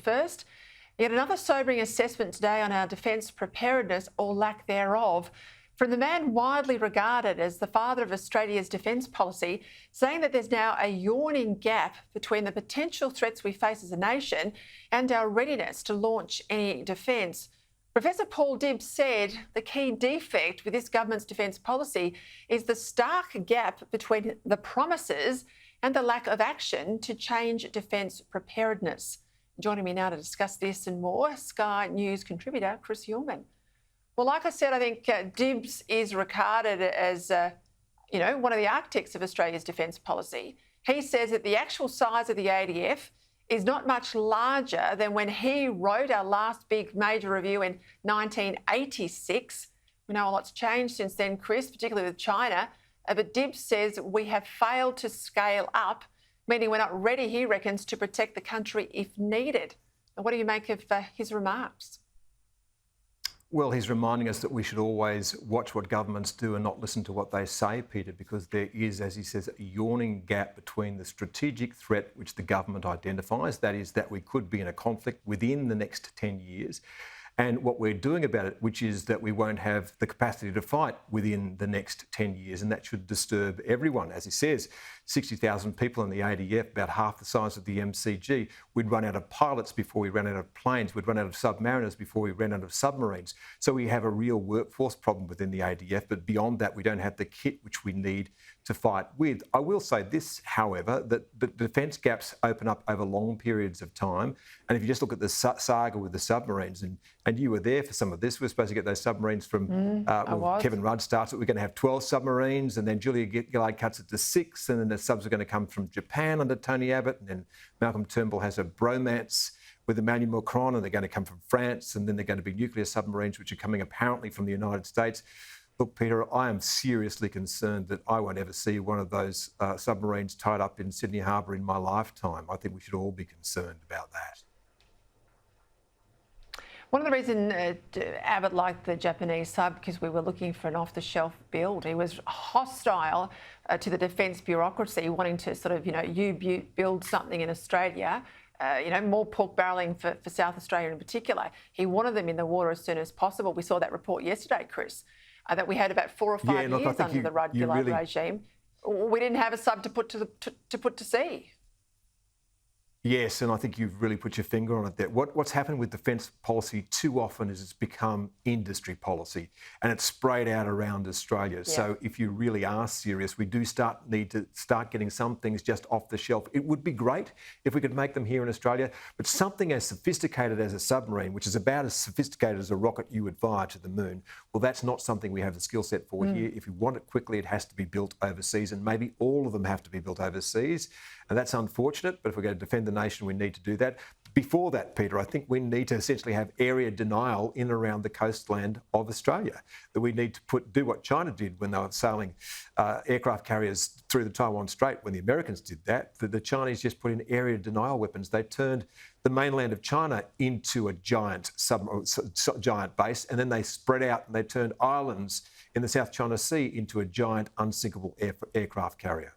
First, yet another sobering assessment today on our defence preparedness or lack thereof from the man widely regarded as the father of Australia's defence policy, saying that there's now a yawning gap between the potential threats we face as a nation and our readiness to launch any defence. Professor Paul Dibbs said the key defect with this government's defence policy is the stark gap between the promises and the lack of action to change defence preparedness. Joining me now to discuss this and more, Sky News contributor Chris Uhlmann. Well, like I said, I think Dibbs is regarded as, one of the architects of Australia's defence policy. He says that the actual size of the ADF is not much larger than when he wrote our last big major review in 1986. We know a lot's changed since then, Chris, particularly with China. But Dibbs says we have failed to scale up, meaning we're not ready, he reckons, to protect the country if needed. And what do you make of his remarks? Well, he's reminding us that we should always watch what governments do and not listen to what they say, Peter, because there is, as he says, a yawning gap between the strategic threat which the government identifies, that is, that we could be in a conflict within the next 10 years, and what we're doing about it, which is that we won't have the capacity to fight within the next 10 years, and that should disturb everyone. As he says, 60,000 people in the ADF, about half the size of the MCG. We'd run out of pilots before we ran out of planes. We'd run out of submariners before we ran out of submarines. So we have a real workforce problem within the ADF, but beyond that, we don't have the kit which we need to fight with. I will say this, however, that the defence gaps open up over long periods of time. And if you just look at the saga with the submarines, and you were there for some of this, we were supposed to get those submarines from Kevin Rudd starts it. We're going to have 12 submarines, and then Julia Gillard cuts it to 6, and then the subs are going to come from Japan under Tony Abbott, and then Malcolm Turnbull has a bromance with Emmanuel Macron, and they're going to come from France, and then they're going to be nuclear submarines, which are coming apparently from the United States. Look, Peter, I am seriously concerned that I won't ever see one of those submarines tied up in Sydney Harbour in my lifetime. I think we should all be concerned about that. One of the reasons Abbott liked the Japanese sub, because we were looking for an off-the-shelf build. He was hostile to the defence bureaucracy, wanting to sort of, you build something in Australia, more pork barrelling for South Australia in particular. He wanted them in the water as soon as possible. We saw that report yesterday, Chris, that we had about 4 or 5 years under the Rudd-Gillard regime. We didn't have a sub to put to sea. Yes, and I think you've really put your finger on it there. What's happened with defence policy too often is it's become industry policy, and it's sprayed out around Australia. Yeah. So if you really are serious, we do need to start getting some things just off the shelf. It would be great if we could make them here in Australia, but something as sophisticated as a submarine, which is about as sophisticated as a rocket you would fire to the moon, well, that's not something we have the skill set for here. If we want it quickly, it has to be built overseas, and maybe all of them have to be built overseas. And that's unfortunate, but if we're going to defend the nation, we need to do that. Before that, Peter, I think we need to essentially have area denial in and around the coastland of Australia. That we need to do what China did when they were sailing aircraft carriers through the Taiwan Strait. When the Americans did that, the Chinese just put in area denial weapons. They turned the mainland of China into a giant base, and then they spread out and they turned islands in the South China Sea into a giant unsinkable aircraft carrier.